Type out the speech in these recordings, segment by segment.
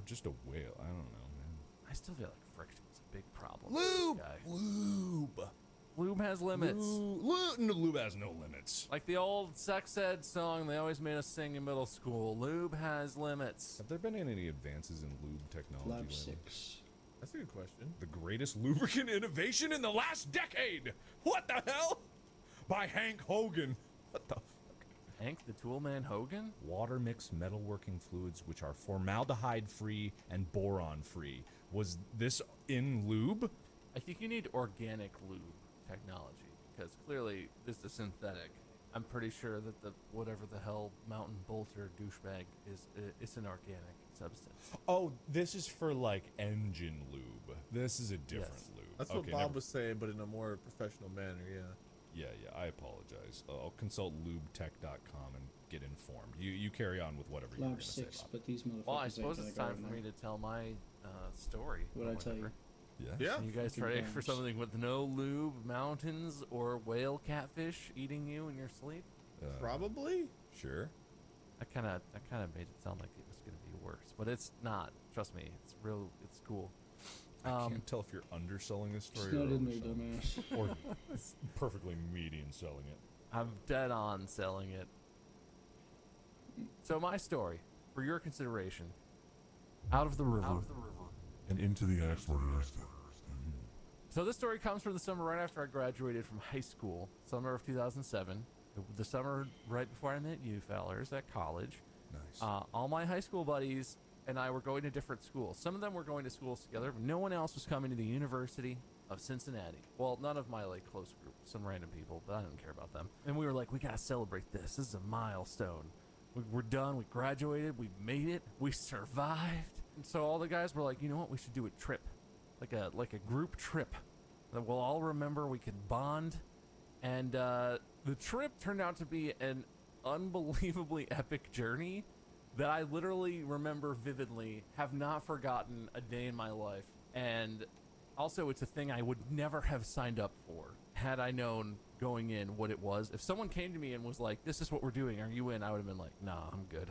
Or just a whale. I don't know, man. I still feel like friction's a big problem. Lube! Lube. Lube has limits. Lube has no limits. Like the old sex ed song they always made us sing in middle school. Lube has limits. Have there been any advances in lube technology Lab lately? 6. That's a good question. The greatest lubricant innovation in the last decade! What the hell? By Hank Hogan. What the fuck? Hank the Toolman Hogan? Water mixed metalworking fluids which are formaldehyde free and boron free. Was this in lube? I think you need organic lube technology because clearly this is synthetic. I'm pretty sure that the whatever the hell Mountain Bolter douchebag is, it's an organic substance. Oh, this is for like engine lube. This is a different Yes. lube. That's what Okay, Bob never- was saying, but in a more professional manner, yeah. Yeah, I apologize. I'll consult lubetech.com and get informed. You carry on with whatever you're Lab going to say, 6, Bob. but these motherfuckers Well, I ain't suppose gonna it's go time in for there. me to tell my story. What'd or I tell you? whatever. Yeah? Yeah. You guys Fucking ready for bombs. something with no lube, mountains, or whale catfish eating you in your sleep? Probably. Sure. I kind of made it sound like it was going to be worse, but it's not. Trust me, it's real. It's cool. I can't tell if you're underselling this story Snowed or in there, overselling dumbass. it. Or perfectly median selling it. I'm dead on selling it. So my story, for your consideration, out of the river. And into the Axler. So this story comes from the summer right after I graduated from high school, summer of 2007. The summer right before I met you fellers at college. Nice. All my high school buddies and I were going to different schools. Some of them were going to schools together, but no one else was coming to the University of Cincinnati. Well, none of my like close group, some random people, but I didn't care about them. And we were like, we gotta celebrate this. This is a milestone. We're done. We graduated. We made it. We survived. And so all the guys were like, you know what? We should do a trip, like a group trip that we'll all remember. We can bond. And the trip turned out to be an unbelievably epic journey that I literally remember vividly, have not forgotten a day in my life. And also, it's a thing I would never have signed up for had I known going in what it was. If someone came to me and was like, this is what we're doing, are you in? I would have been like, nah, I'm good.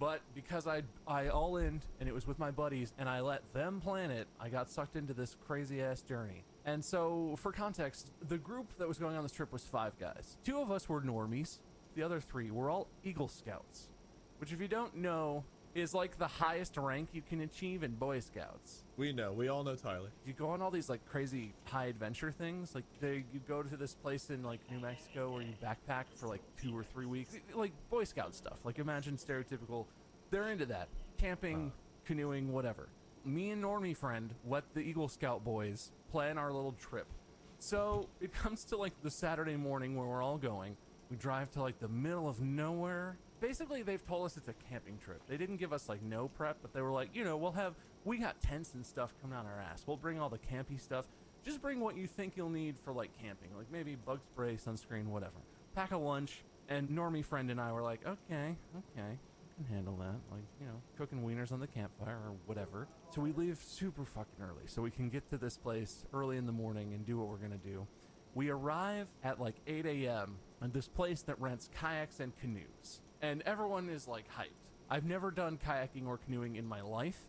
But because I all in and it was with my buddies and I let them plan it, I got sucked into this crazy ass journey. And so for context, the group that was going on this trip was 5 guys. 2 of us were normies. The other 3 were all Eagle Scouts, which if you don't know is like the highest rank you can achieve in Boy Scouts. We know. We all know Tyler. You go on all these like crazy high adventure things. Like you go to this place in like New Mexico where you backpack for like 2 or 3 weeks, like Boy Scout stuff. Like imagine stereotypical. They're into that, camping, canoeing, whatever. Me and Normie friend let the Eagle Scout boys plan our little trip. So it comes to like the Saturday morning where we're all going. We drive to like the middle of nowhere. Basically, they've told us it's a camping trip. They didn't give us like no prep, but they were like, you know, we got tents and stuff coming out our ass. We'll bring all the campy stuff. Just bring what you think you'll need for like camping, like maybe bug spray, sunscreen, whatever. Pack a lunch. And Normie friend and I were like, okay, I can handle that. Like, you know, cooking wieners on the campfire or whatever. So we leave super fucking early so we can get to this place early in the morning and do what we're gonna do. We arrive at like 8 a.m. at this place that rents kayaks and canoes. And everyone is like hyped. I've never done kayaking or canoeing in my life,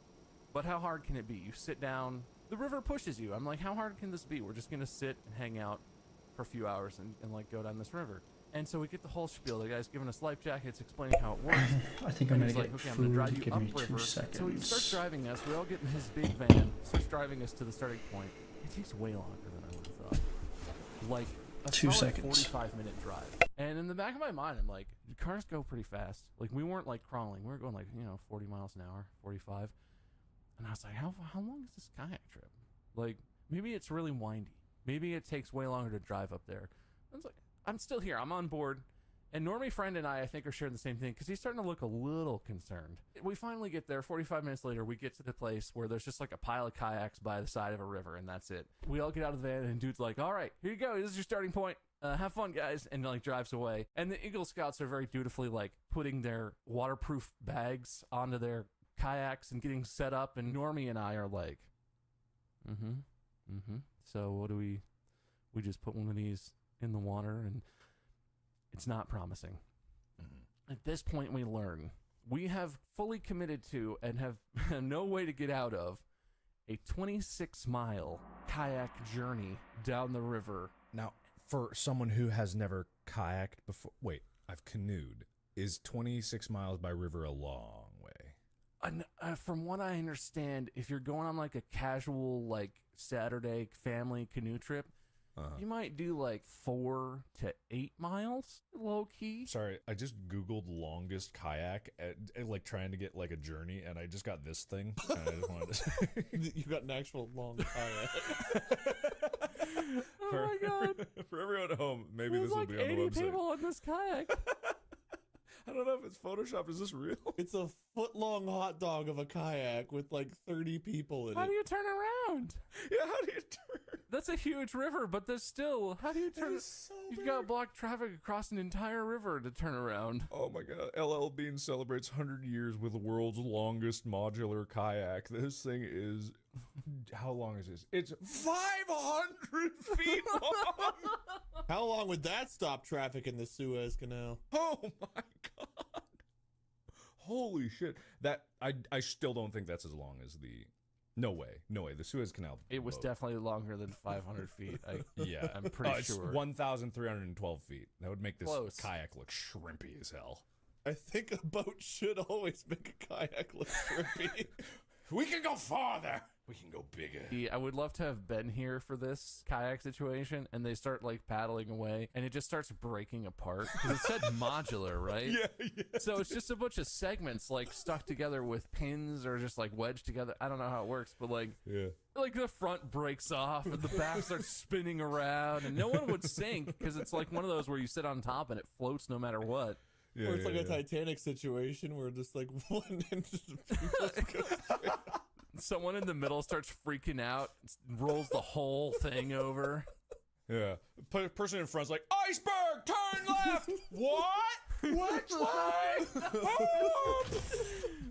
but how hard can it be? You sit down, the river pushes you. I'm like, how hard can this be? We're just gonna sit and hang out for a few hours and like go down this river. And so we get the whole spiel. The guy's giving us life jackets, explaining how it works. I think I'm And gonna he's get like, okay, I'm gonna food. drive you Give me 2 upriver. seconds. So he starts driving us. We all get in his big van, starts driving us to the starting point. It takes way longer than I would have thought. Like a 2 solid seconds. 45-minute drive. And in the back of my mind, I'm like, cars go pretty fast. Like we weren't like crawling. We were going like, 40 miles an hour, 45. And I was like, how long is this kayak trip? Like maybe it's really windy. Maybe it takes way longer to drive up there. I was like, I'm still here. I'm on board. And Normie friend and I think, are sharing the same thing because he's starting to look a little concerned. We finally get there. 45 minutes later, we get to the place where there's just like a pile of kayaks by the side of a river, and that's it. We all get out of the van, and dude's like, all right, here you go. This is your starting point. Have fun, guys. And like drives away. And the Eagle Scouts are very dutifully like putting their waterproof bags onto their kayaks and getting set up. And Normie and I are like, So what do we just put one of these in the water, and it's not promising. At this point, we learn we have fully committed to and have no way to get out of a 26-mile kayak journey down the river. Now, for someone who has never kayaked before, wait, I've canoed. Is 26 miles by river a long way? From what I understand, if you're going on like a casual, like Saturday family canoe trip, you might do like 4 to 8 miles, low key. Sorry, I just Googled longest kayak, like trying to get like a journey, and I just got this thing. And I just wanted to say. You got an actual long kayak. Oh my god! For everyone at home, maybe There's this will like be on the 80 website. people on this kayak. I don't know if it's Photoshop. Is this real? It's a foot-long hot dog of a kayak with like 30 people in How it. do you turn around? Yeah, how do you turn? That's a huge river, but there's still. How do you turn? is so You've big. got blocked traffic across an entire river to turn around. Oh my god. LL Bean celebrates 100 years with the world's longest modular kayak. This thing is. How long is this? It's 500 feet long! How long would that stop traffic in the Suez Canal? Oh my god. Holy shit. That. I still don't think that's as long as the. No way. No way. The Suez Canal. It was boat. definitely longer than 500 feet. Yeah. I'm pretty It's sure. 1,312 feet. That would make this Close. kayak look shrimpy as hell. I think a boat should always make a kayak look trippy. We can go farther. We can go bigger. I would love to have been here for this kayak situation, and they start like paddling away, and it just starts breaking apart. 'Cause it said modular, right? Yeah. So it's just a bunch of segments like stuck together with pins or just like wedged together. I don't know how it works, but like the front breaks off and the back starts spinning around, and no one would sink because it's like one of those where you sit on top and it floats no matter what. Yeah. Or it's like a Titanic situation where just like one end of the people goes Someone in the middle starts freaking out, rolls the whole thing over. Yeah. Person in front's like, iceberg, turn left. What? Which way?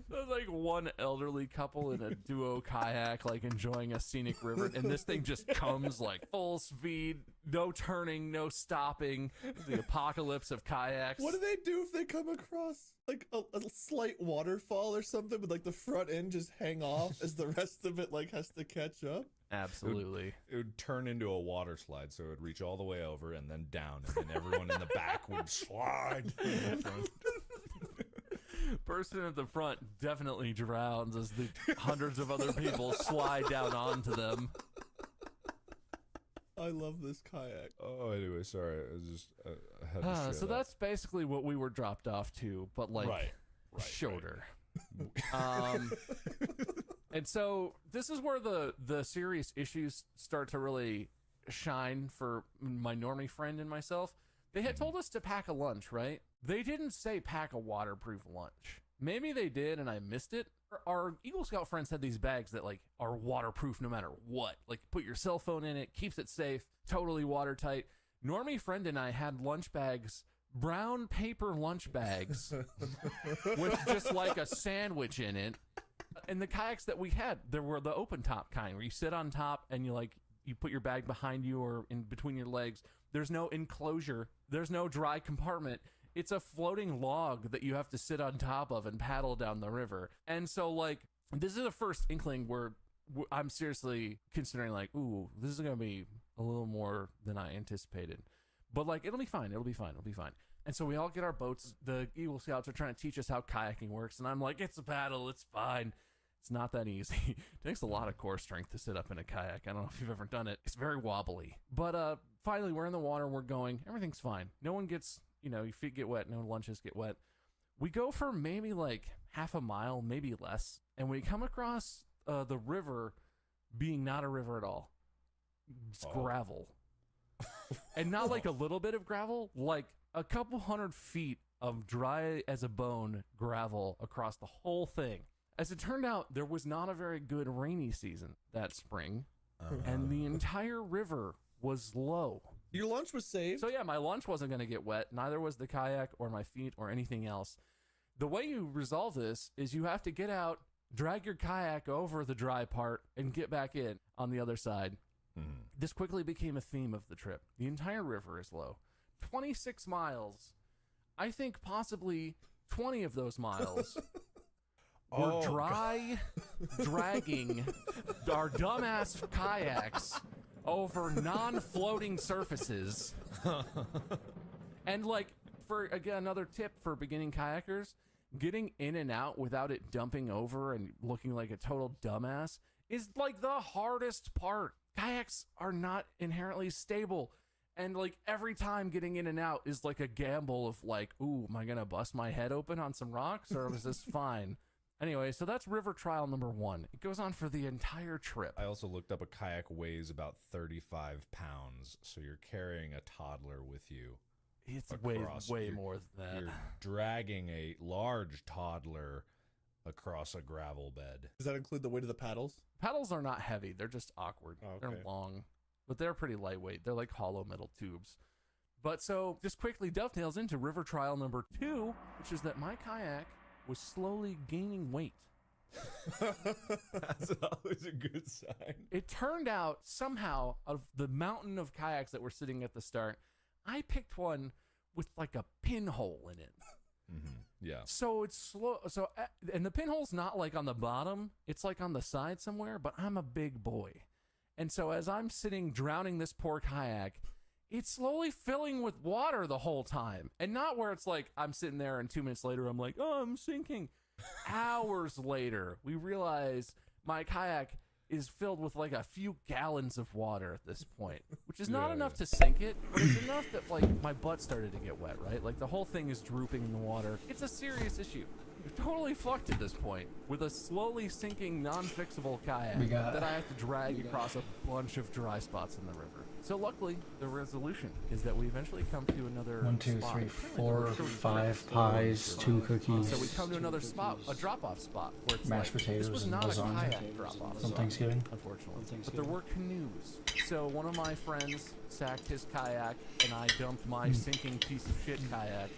There's like one elderly couple in a duo kayak, like enjoying a scenic river, and this thing just comes like full speed, no turning, no stopping. The apocalypse of kayaks. What do they do if they come across like a slight waterfall or something, but like the front end just hang off as the rest of it like has to catch up? Absolutely. It would turn into a water slide, so it would reach all the way over and then down, and then everyone in the back would slide. Person at the front definitely drowns as the hundreds of other people slide down onto them. I love this kayak. Oh, anyway, sorry. I was just I had to share So that. that's basically what we were dropped off to, but like Right, shorter. And so this is where the serious issues start to really shine for my normie friend and myself. They had told us to pack a lunch, right? They didn't say pack a waterproof lunch. Maybe they did and I missed it. Our Eagle Scout friends had these bags that like are waterproof no matter what. Like put your cell phone in it, keeps it safe, totally watertight. Normie friend and I had lunch bags, brown paper lunch bags with just like a sandwich in it. And the kayaks that we had, there were the open top kind where you sit on top and you put your bag behind you or in between your legs. There's no enclosure. There's no dry compartment. It's a floating log that you have to sit on top of and paddle down the river. And so like, this is the first inkling where I'm seriously considering like, ooh, this is going to be a little more than I anticipated. But like, it'll be fine. It'll be fine. It'll be fine. And so we all get our boats. The Eagle Scouts are trying to teach us how kayaking works. And I'm like, it's a paddle. It's fine. It's not that easy. It takes a lot of core strength to sit up in a kayak. I don't know if you've ever done it. It's very wobbly. But finally, we're in the water. We're going. Everything's fine. No one gets, your feet get wet. No lunches get wet. We go for maybe like half a mile, maybe less. And we come across the river being not a river at all. It's gravel. And not like a little bit of gravel, like a couple 100 feet of dry as a bone gravel across the whole thing. As it turned out, there was not a very good rainy season that spring, and the entire river was low. Your lunch was saved. So yeah, my lunch wasn't going to get wet. Neither was the kayak or my feet or anything else. The way you resolve this is you have to get out, drag your kayak over the dry part, and get back in on the other side. This quickly became a theme of the trip. The entire river is low. 26 miles. I think possibly 20 of those miles were Oh, dry, dragging our dumbass kayaks over non-floating surfaces. And like, for again, another tip for beginning kayakers, getting in and out without it dumping over and looking like a total dumbass is like the hardest part. Kayaks are not inherently stable. And like every time getting in and out is like a gamble of like, ooh, am I going to bust my head open on some rocks or is this fine? Anyway, so that's river trial number 1. It goes on for the entire trip. I also looked up a kayak weighs about 35 pounds, so you're carrying a toddler with you. It's across. way You're- more than that. You're dragging a large toddler across a gravel bed. Does that include the weight of the paddles? Paddles are not heavy. They're just awkward. Oh, They're okay. long, but they're pretty lightweight. They're like hollow metal tubes. But so just quickly dovetails into river trial number 2, which is that my kayak was slowly gaining weight. That's always a good sign. It turned out somehow of the mountain of kayaks that were sitting at the start, I picked one with like a pinhole in it. Yeah. So it's slow. So, and the pinhole's not like on the bottom, it's like on the side somewhere, but I'm a big boy. And so as I'm sitting drowning this poor kayak, it's slowly filling with water the whole time. And not where it's like I'm sitting there and 2 minutes later I'm like, oh, I'm sinking. Hours later, we realize my kayak is filled with like a few gallons of water at this point, which is not Yeah, enough yeah. to sink it, but it's enough that like my butt started to get wet, right? Like the whole thing is drooping in the water. It's a serious issue. We're totally fucked at this point with a slowly sinking, non-fixable kayak that I have to drag across a bunch of dry spots in the river. So luckily, the resolution is that we eventually come to another 1, 2, spot. 3, Apparently, 4, the river is 5 pies, 2 cookies. so we come to another spot, a drop-off spot, where it's Mashed like, this potatoes was and not a lasagna kayak drop-off on spot, Thanksgiving. unfortunately. But there were canoes. So one of my friends sacked his kayak, and I dumped my sinking piece of shit kayak,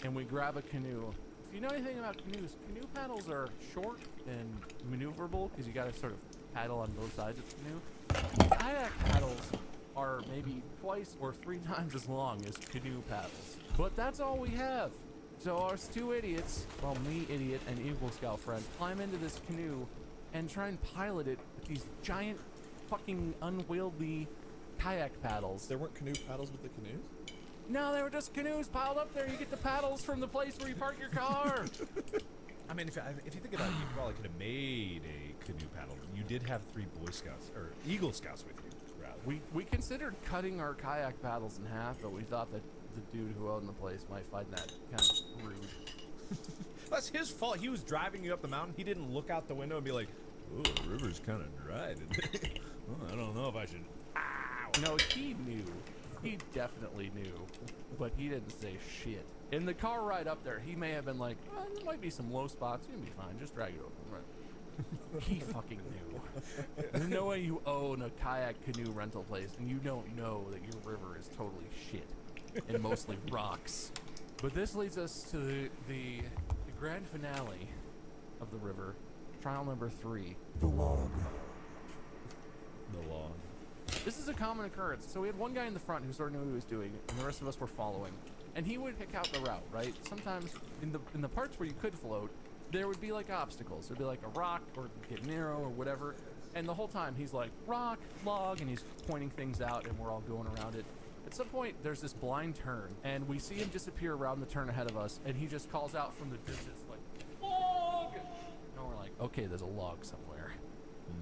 and we grab a canoe. If you know anything about canoes, canoe paddles are short and maneuverable because you got to sort of paddle on both sides of the canoe. Kayak paddles are maybe twice or 3 times as long as canoe paddles. But that's all we have. So our 2 idiots, well, me, idiot, and Eagle Scout friend, climb into this canoe and try and pilot it with these giant fucking unwieldy kayak paddles. There weren't canoe paddles with the canoes? No, they were just canoes piled up there. You get the paddles from the place where you park your car. I mean, if you think about it, you probably could have made a canoe paddle. You did have 3 Boy Scouts, or Eagle Scouts with you, rather. We considered cutting our kayak paddles in half, but we thought that the dude who owned the place might find that kind of rude. That's his fault. He was driving you up the mountain. He didn't look out the window and be like, oh, the river's kind of dry today. Oh, I don't know if I should. Ow! No, he knew. He definitely knew, but he didn't say shit. In the car ride up there, he may have been like, well, there might be some low spots. You'll be fine. Just drag it over. Right. He fucking knew. There's no way you own a kayak canoe rental place and you don't know that your river is totally shit and mostly rocks. But this leads us to the grand finale of the river, trial number 3. The log. The lawn. This is a common occurrence. So we had one guy in the front who sort of knew what he was doing, and the rest of us were following. And he would pick out the route, right? Sometimes in the parts where you could float, there would be like obstacles. There'd be like a rock or get narrow or whatever. And the whole time he's like, rock, log, and he's pointing things out, and we're all going around it. At some point, there's this blind turn, and we see him disappear around the turn ahead of us, and he just calls out from the distance like, log! And we're like, okay, there's a log somewhere.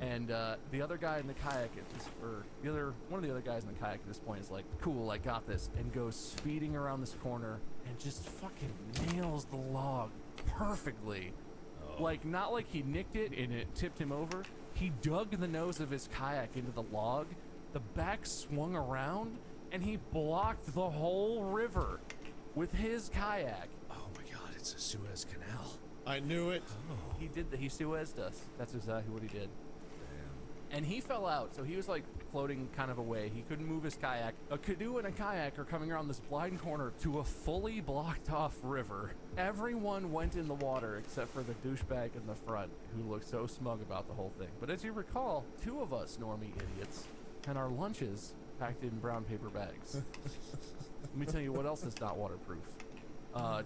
And the other guy in the kayak at this, or one of the other guys in the kayak at this point is like, cool, I got this, and goes speeding around this corner and just fucking nails the log perfectly. Like, not like he nicked it and it tipped him over. He dug the nose of his kayak into the log, the back swung around, and he blocked the whole river with his kayak. Oh my god, it's a Suez Canal. I knew it. He did he Suez'd us. That's exactly what he did. And he fell out, so he was like floating kind of away. He couldn't move his kayak. A canoe and a kayak are coming around this blind corner to a fully blocked off river. Everyone went in the water except for the douchebag in the front who looked so smug about the whole thing. But as you recall, 2 of us normie idiots had our lunches packed in brown paper bags. Let me tell you what else is not waterproof.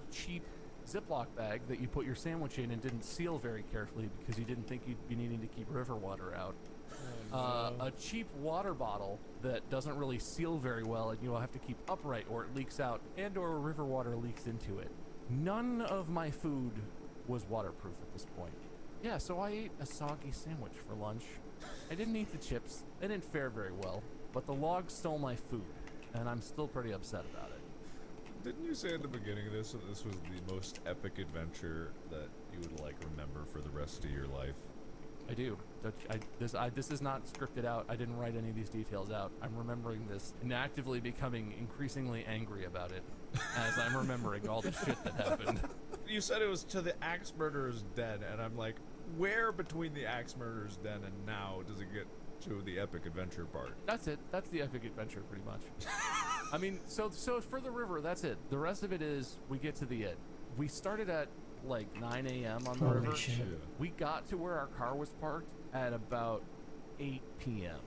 Cheap Ziploc bag that you put your sandwich in and didn't seal very carefully because you didn't think you'd be needing to keep river water out. A cheap water bottle that doesn't really seal very well and you'll have to keep upright or it leaks out and or river water leaks into it. None of my food was waterproof at this point. Yeah, so I ate a soggy sandwich for lunch. I didn't eat the chips. They didn't fare very well, but the log stole my food, and I'm still pretty upset about it. Didn't you say at the beginning of this that this was the most epic adventure that you would like remember for the rest of your life? I do. This is not scripted out. I didn't write any of these details out. I'm remembering this and actively becoming increasingly angry about it as I'm remembering all the shit that happened. You said it was to the axe murderer's den, and I'm like, where between the axe murderer's den and now does it get to the epic adventure part? That's it. That's the epic adventure, pretty much. I mean, so for the river, that's it. The rest of it is we get to the end. We started at like 9 a.m. on the Holy river. shit. We got to where our car was parked at about 8 p.m.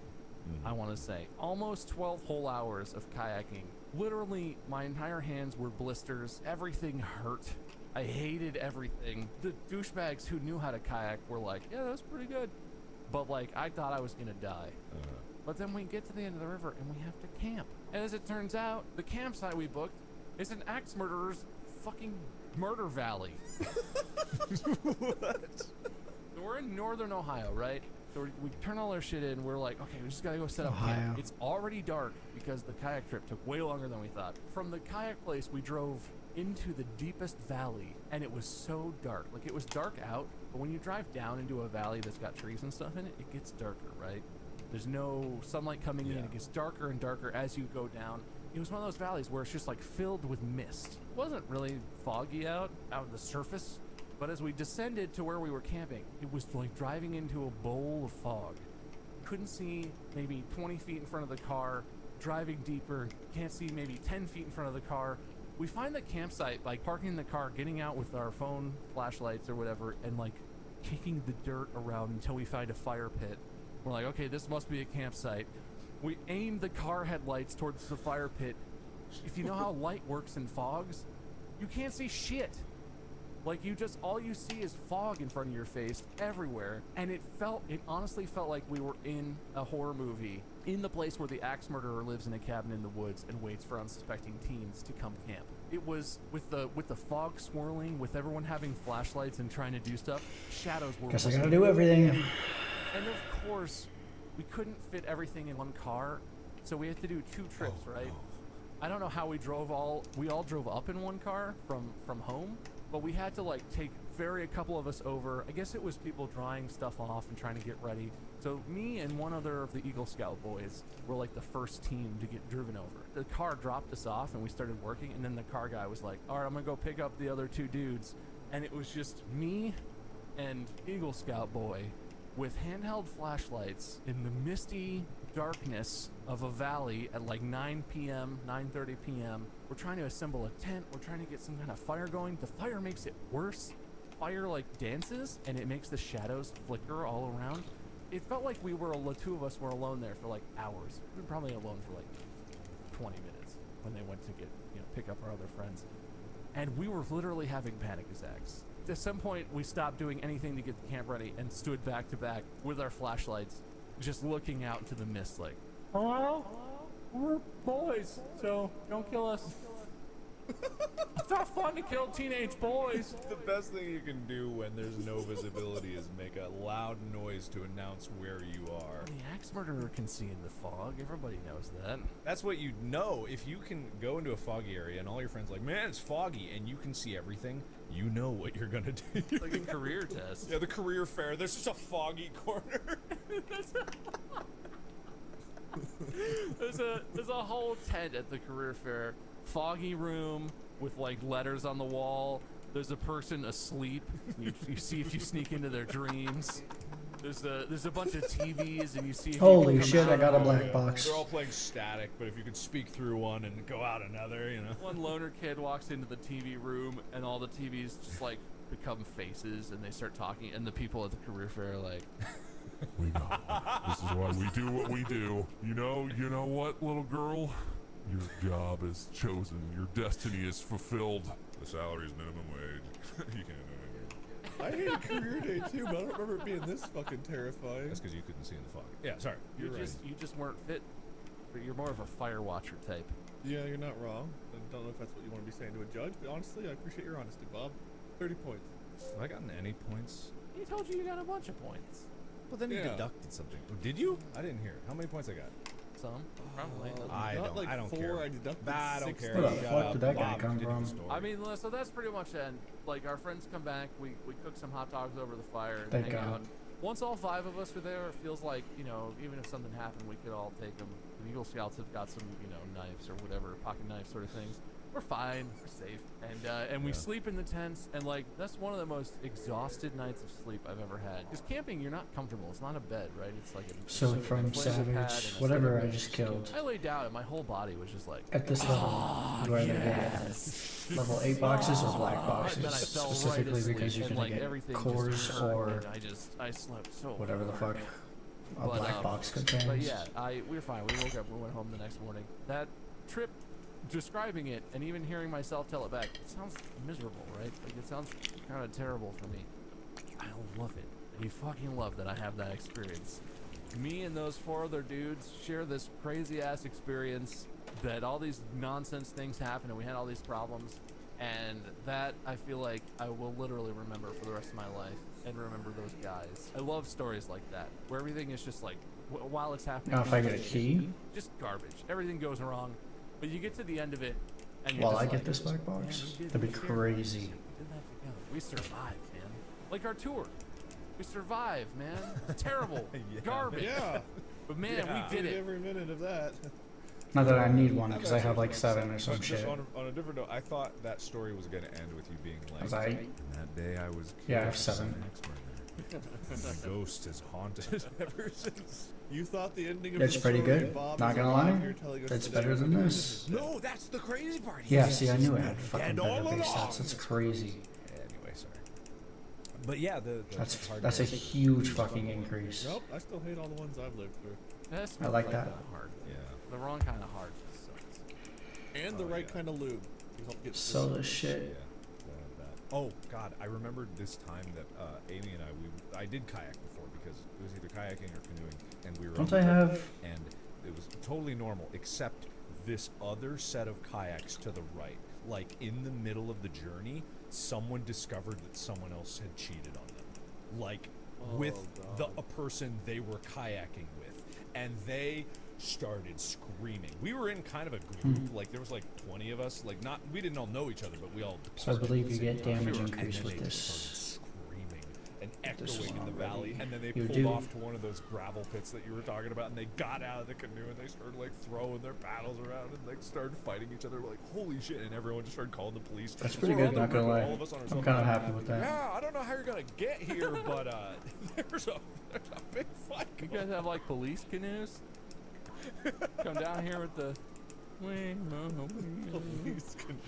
I want to say almost 12 whole hours of kayaking. Literally, my entire hands were blisters. Everything hurt. I hated everything. The douchebags who knew how to kayak were like, yeah, that's pretty good. But like, I thought I was gonna die. But then we get to the end of the river and we have to camp. And as it turns out, the campsite we booked is an axe murderer's fucking murder valley. What? So we're in northern Ohio, right? So we turn all our shit in. We're like, okay, we just gotta go set up Ohio. camp. It's already dark because the kayak trip took way longer than we thought. From the kayak place, we drove into the deepest valley, and it was so dark. Like, it was dark out, but when you drive down into a valley that's got trees and stuff in it, it gets darker, right? There's no sunlight coming in. It gets darker and darker as you go down. It was one of those valleys where it's just like filled with mist. It wasn't really foggy out on the surface, but as we descended to where we were camping, it was like driving into a bowl of fog. Couldn't see maybe 20 feet in front of the car, driving deeper, can't see maybe 10 feet in front of the car. We find the campsite by parking the car, getting out with our phone flashlights or whatever, and like kicking the dirt around until we find a fire pit. We're like, okay, this must be a campsite. We aim the car headlights towards the fire pit. If you know how light works in fogs, you can't see shit. Like, all you see is fog in front of your face everywhere. And it honestly felt like we were in a horror movie, in the place where the axe murderer lives in a cabin in the woods and waits for unsuspecting teens to come camp. It was with the fog swirling, with everyone having flashlights and trying to do stuff. Shadows were. Guess I gotta do everything. And of course, we couldn't fit everything in one car, so we had to do 2 trips, right? I don't know how we all drove up in one car from home, but we had to like ferry a couple of us over. I guess it was people drying stuff off and trying to get ready. So me and one other of the Eagle Scout boys were like the first team to get driven over. The car dropped us off and we started working, and then the car guy was like, all right, I'm gonna go pick up the other 2 dudes. And it was just me and Eagle Scout boy with handheld flashlights in the misty darkness of a valley at like 9 p.m., 9:30 p.m. We're trying to assemble a tent. We're trying to get some kind of fire going. The fire makes it worse. Fire like dances, and it makes the shadows flicker all around. It felt like the 2 of us were alone there for like hours. We were probably alone for like 20 minutes when they went to pick up our other friends. And we were literally having panic attacks. At some point, we stopped doing anything to get the camp ready and stood back to back with our flashlights, just looking out into the mist like, hello? We're boys, so don't kill us. It's not fun to kill teenage boys. The best thing you can do when there's no visibility is make a loud noise to announce where you are. The axe murderer can see in the fog. Everybody knows that. That's what you know. If you can go into a foggy area and all your friends are like, man, it's foggy, and you can see everything, you know what you're gonna do. Like a career test. Yeah, the career fair. There's just a foggy corner. There's a whole tent at the career fair. Foggy room with like letters on the wall. There's a person asleep. You see if you sneak into their dreams. There's a bunch of TVs and you see if Holy you can come shit, out I got a of black them. box. They're all playing static, but if you could speak through one and go out another, you know. One loner kid walks into the TV room and all the TVs just like become faces and they start talking, and the people at the career fair are like, We know. This is why we do what we do. You know what, little girl? Your job is chosen. Your destiny is fulfilled. The salary's minimum wage. You can't do I hated career day too, but I don't remember it being this fucking terrifying. That's because you couldn't see in the fog. Yeah, sorry. You're right. You just weren't fit. But you're more of a fire watcher type. Yeah, you're not wrong. I don't know if that's what you want to be saying to a judge, but honestly, I appreciate your honesty, Bob. 30 points. Have I gotten any points? He told you got a bunch of points. But then he Yeah. deducted something. Oh, did you? I didn't hear it. How many points I got? Some, probably. I Got don't- like I don't 4, care. I deducted Nah, I don't 60. care. Where the Shut fuck up, did that guy Bob. come Continue the from? story. I mean, so that's pretty much it. Like, our friends come back, we cook some hot dogs over the fire and Thank hang God. out. Once all 5 of us are there, it feels like, you know, even if something happened, we could all take them. The Eagle Scouts have got some, you know, knives or whatever, pocket knife sort of things. We're fine, we're safe, and we Yeah. sleep in the tents, and like that's one of the most exhausted nights of sleep I've ever had. Because camping, you're not comfortable. It's not a bed, right? It's like a So an from inflatable pad Savage, and a whatever sleeping I just killed, I laid down and my whole body was just like, at this level, do I yes. get level 8 boxes or black And boxes? then I fell Specifically right asleep, because you're and gonna like get everything cores just hurt, or and I slept so whatever the hard. fuck a But, black box contains. But yeah, we were fine. We woke up, we went home the next morning. That trip, describing it and even hearing myself tell it back, it sounds miserable, right? Like it sounds kind of terrible for me. I love it. I fucking love that I have that experience. Me and those 4 other dudes share this crazy ass experience that all these nonsense things happen and we had all these problems, and that I feel like I will literally remember for the rest of my life and remember those guys. I love stories like that where everything is just like while it's happening. Now if I get a key, Just garbage. Everything goes wrong, but you get to the end of it, and you're while just I like, get this black "Man, box, we did- that'd be we shared crazy. this shit. We did that together. We survived, man. Like our tour. We survived, man. It's terrible. Yeah. Garbage. Yeah. But man, Yeah. we did it. Every minute of that. Not that I need one because I have like 7 or some But just shit. on a different note, I thought that story was going to end with you being like, Was I? "And that day I was Yeah, I have killed 7. by an ex-murderer. And the ghost has haunted ever since." You thought the ending of It's the pretty story, good. Bob, Not is gonna alive, lie. you're telling us It's that better than everything this. is No, that's the crazy part. Yeah, He's see, I knew I had dead fucking all better base along. stats. That's crazy. Anyway, sorry. But yeah, the That's a huge fucking increase. Nope, I still hate all the ones I've lived through. That's I like that. kinda hard. Yeah. The wrong kind of hard just sucks. And the Oh, right yeah. kind of lube. To help get So through. the shit. Yeah. Oh God, I remembered this time that Amy and I did kayak before because it was either kayaking or canoeing, and we were. Don't on I the have? boat, And it was totally normal, except this other set of kayaks to the right, like in the middle of the journey, someone discovered that someone else had cheated on them, like with a person they were kayaking with, and they started screaming. We were in kind of a group, like there was like 20 of us, like not we didn't all know each other, but we all. So I departed believe at the you same get time. damage And increase then with they this. just started screaming and This is echoing in the not valley, ready. and then they You pulled do. off to one of those gravel pits that you were talking about, and they got out of the canoe and they started like throwing their paddles around and like started fighting each other. We're like, holy shit! And everyone just started calling the police. That's pretty We're good, on not the gonna river, lie. all of us on our I'm cell kind of phone. happy with that. Yeah, I don't know how you're gonna get here, but there's a big fight. You guys have like police canoes? Come down here with the. Police can-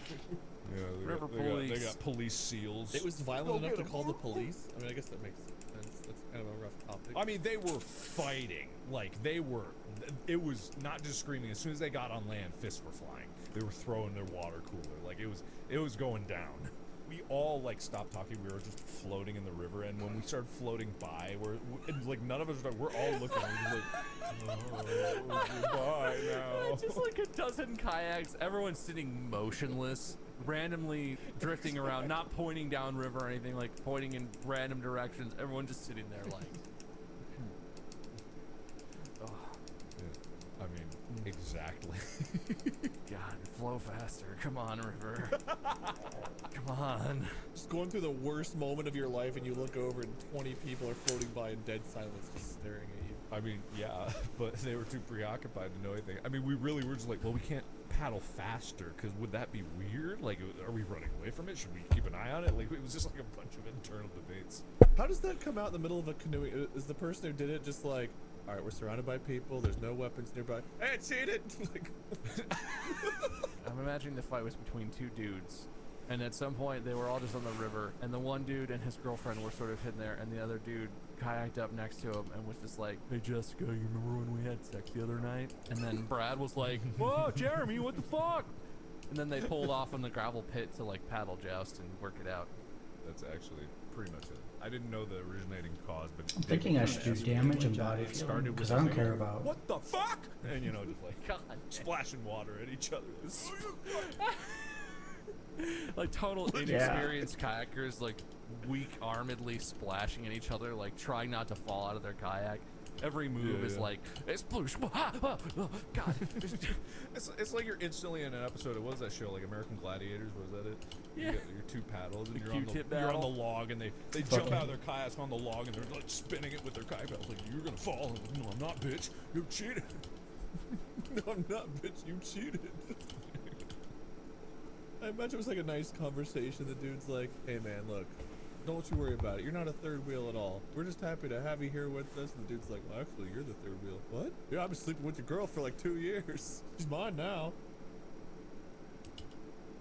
Yeah, River they got police. police seals. It was violent Go enough get to 'em. call the police. I mean, I guess that makes sense. That's kind of a rough topic. I mean, they were fighting. Like, they were. It was not just screaming. As soon as they got on land, fists were flying. They were throwing their water cooler. Like, it was going down. We all, like, stopped talking. We were just floating in the river. And when we started floating by, like, none of us were, we're all looking. We're just like, oh, goodbye now. Just like a dozen kayaks, everyone's sitting motionless, randomly drifting around, not pointing downriver or anything, like pointing in random directions. Everyone just sitting there like. Oh, I mean, exactly. God, flow faster. Come on, river. Come on. Just going through the worst moment of your life, and you look over, and 20 people are floating by in dead silence, just staring at you. I mean, yeah, but they were too preoccupied to know anything. I mean, we really were just like, well, we can't paddle faster because would that be weird? Like, are we running away from it? Should we keep an eye on it? Like, it was just like a bunch of internal debates. How does that come out in the middle of a canoeing? Is the person who did it just like, all right, we're surrounded by people, there's no weapons nearby. Hey, I cheated! Like, I'm imagining the fight was between 2 dudes, and at some point they were all just on the river, and the one dude and his girlfriend were sort of hidden there, and the other dude kayaked up next to him and was just like, "Hey Jessica, you remember when we had sex the other night?" And then Brad was like, "Whoa, Jeremy, what the fuck?" And then they pulled off on the gravel pit to like paddle joust and work it out. That's actually pretty much it. I didn't know the originating cause, but I'm thinking I should do damage and body it started with because I don't saying, care about. what the fuck, and you know, just like God. splashing water at each other. Like total inexperienced kayakers, like weak-armedly splashing at each other, like trying not to fall out of their kayak. Every move is like, it's sploosh, God. It's like you're instantly in an episode of, what was that show, like American Gladiators, was that it? Yeah. You got your two paddles, and The you're on Q-tip you're on the battle. log, and they jump out of their kayaks on the log, and they're like spinning it with their kayak paddles, like, you're gonna fall. And I'm like, no, I'm not, bitch. You cheated. No, I'm not, bitch. You cheated. I imagine it was like a nice conversation. The dude's like, hey, man, look. Don't you worry about it. You're not a third wheel at all. We're just happy to have you here with us. And the dude's like, well, actually, you're the third wheel. What? Yeah, I've been sleeping with your girl for like 2 years. She's mine now.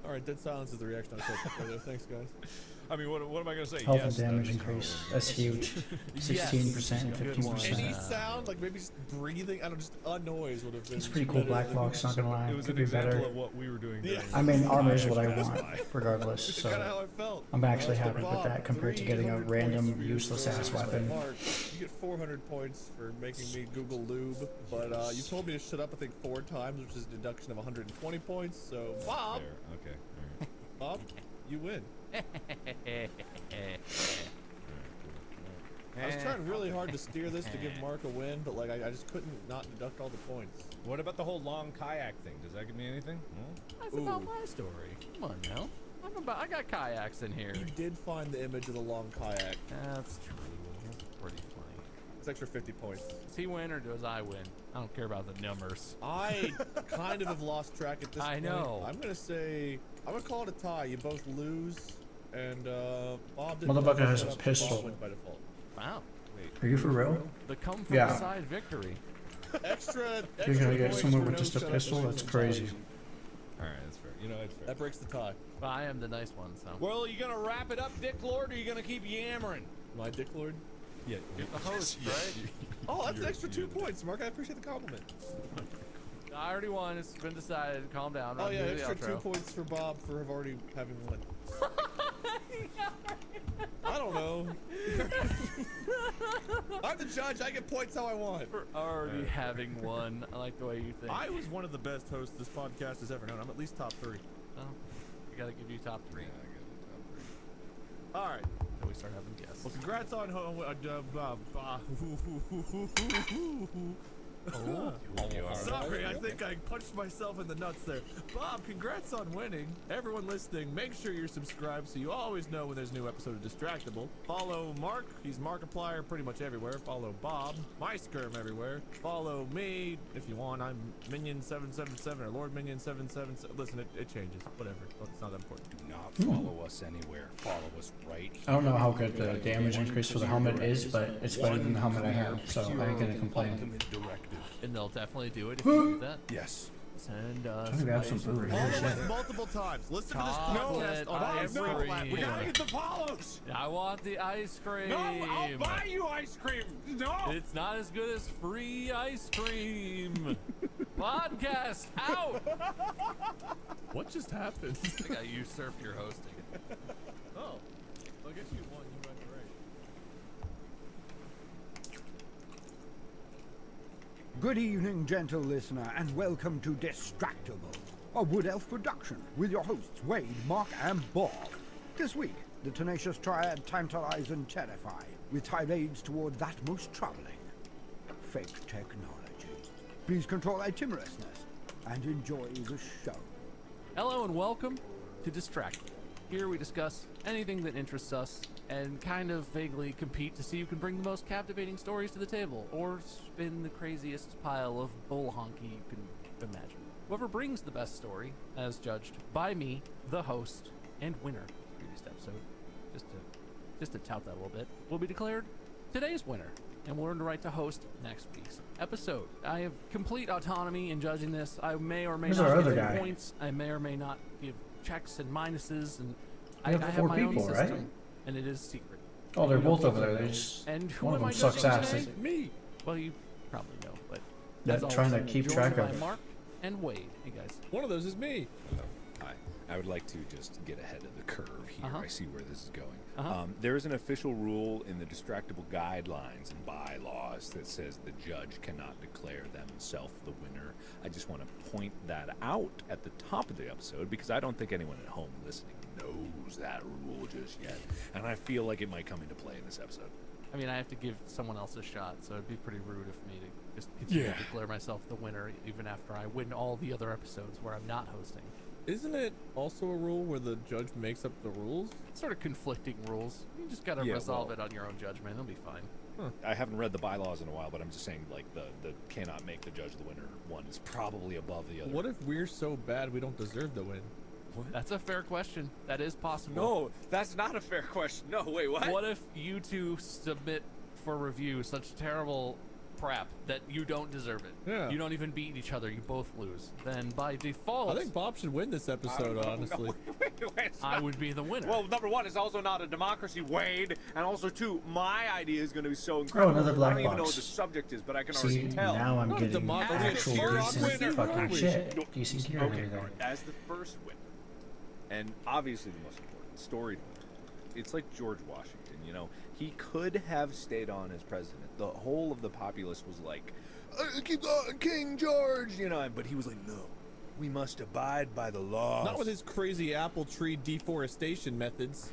All right, dead silence is the reaction I was hoping for there. Thanks, guys. I mean, what am I gonna say? Health Yes, and damage that is increase. totally- That's huge. 16% and Good one. 15%. Any sound, like maybe just breathing, I don't, just a noise would have been. It's pretty cool better black than- box, not gonna lie. It was Could an be example better. of what we were doing. Yeah. during I mean, the armor is what I kayak want, pass by. regardless. It's kind of So how I felt. I'm actually So happy with Bob, that compared to getting a 300 random points for your useless story. ass weapon. Mark, you get 400 points for making me Google lube, but you told me to shut up I think 4 times, which is a deduction of 120 points. So Bob, There, okay. All right. Bob, you win. I was trying really hard to steer this to give Mark a win, but like I just couldn't not deduct all the points. What about the whole long kayak thing? Does that give me anything? That's about Ooh. my story. Come on now. I got kayaks in here. You did find the image of the long kayak. That's true. That's pretty funny. It's extra 50 points. Does he win or does I win? I don't care about the numbers. I kind of have lost track at this I point. know. I'm gonna call it a tie. You both lose, and Bob didn't Motherfucker has shut a up, so pistol. Bob wins by default. Wow. Are you for real? The come from Yeah. the side victory. Extra You're gonna get points someone for with no just a shut up pistol? and That's losing crazy. challenge. All right, that's fair. You know, it's fair. That breaks the tie. But I am the nice one, so. Well, are you gonna wrap it up, Dick Lord, or are you gonna keep yammering? My dick lord. Yeah, You're the host, right? Oh, that's an You're- extra 2 you're the- points, Mark. I appreciate the compliment. I already won. It's been decided. Calm down. Oh Run yeah, through the extra 2 outro. points for Bob for already having won. I don't know. I'm the judge. I get points how I want. For already having won. I like the way you think. I was one of the best hosts this podcast has ever known. I'm at least top 3. Well, we gotta give you top 3. Yeah, I get it. Top All right. Then we start having guests. Well, congrats on Oh, Sorry, I think I punched myself in the nuts there. Bob, congrats on winning. Everyone listening, make sure you're subscribed so you always know when there's a new episode of Distractable. Follow Mark, he's Markiplier pretty much everywhere. Follow Bob, MySkirm everywhere. Follow me if you want. I'm Minion777 or Lord Minion777. Listen, it changes. Whatever. It's not that important. Do not follow us anywhere. Follow us right here. I don't know how good the damage increase for the helmet is, but it's better than the helmet I have, so I ain't gonna complain. Ultimate directive. And they'll definitely do it if you do that. Yes. Send I'm us. gonna grab some food right Follow here. us multiple times. Listen to this Chocolate podcast on ice every cream. platform. We gotta get the follows. I want the ice cream. you ice cream. No. It's not as good as free ice cream. Podcast out. What just happened? I think I usurped your hosting. Oh, well, I guess you won. You went right. Good evening, gentle listener, and welcome to Distractable, a Wood Elf production with your hosts Wade, Mark, and Bob. This week, the tenacious triad tantalize and terrify with tirades toward that most troubling, fake technology. Please control thy timorousness and enjoy the show. Hello and welcome to Distract. Here we discuss anything that interests us and kind of vaguely compete to see who can bring the most captivating stories to the table or spin the craziest pile of bull honky you can imagine. Whoever brings the best story, as judged by me, the host, and winner of the previous episode, just to tout that a little bit, will be declared today's winner and will earn the right to host next week's episode. I have complete autonomy in judging this. I may or may Where's not our other give guy? points. I may or may not give checks and minuses, and I have have 4 my own people, right? system, and it is secret. Oh, they're both over there. They just And who one of am them I sucks judging ass. today? Me. Well, you probably know, but Yeah, as always, trying to I'm keep joined track by of. Mark and Wade. Hey guys, One of those is me. I would like to just get ahead of the curve here. Uh-huh. I see where this is going. Uh-huh. There is an official rule in the Distractable Guidelines and bylaws that says the judge cannot declare themselves the winner. I just want to point that out at the top of the episode because I don't think anyone at home listening knows that rule just yet. And I feel like it might come into play in this episode. I mean, I have to give someone else a shot, so it'd be pretty rude of me to just continue to declare myself the winner even after I win all the other episodes where I'm not hosting. Isn't it also a rule where the judge makes up the rules? It's sort of conflicting rules. You just gotta Yeah, resolve well- it on your own judgment. It'll be fine. I haven't read the bylaws in a while, but I'm just saying, like, the cannot make the judge the winner one is probably above the other. What if we're so bad we don't deserve to win? That's a fair question. That is possible. No, that's not a fair question. No, wait, what? What if you two submit for review such terrible crap that you don't deserve it? Yeah. You don't even beat each other. You both lose. Then by default, I think Bob should win this episode, honestly. I would be the winner. Well, number one, it's also not a democracy, Wade, and also two, my idea is going to be so incredible. another black I don't even know box. what the subject is, but I can See, already tell. now I'm Not getting democracy, actual it's decent winner. fucking Winner. shit. Decent gear and Okay, everything. as the first winner, and obviously the most important story, it's like George Washington, you know, he could have stayed on as president. The whole of the populace was like, keep on, King George, you know, but he was like, no, we must abide by the laws. Not with his crazy apple tree deforestation methods.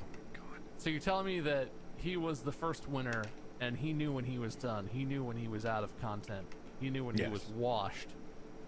So you're telling me that he was the first winner, and he knew when he was done. He knew when he was out of content. He knew when he Yes. was washed,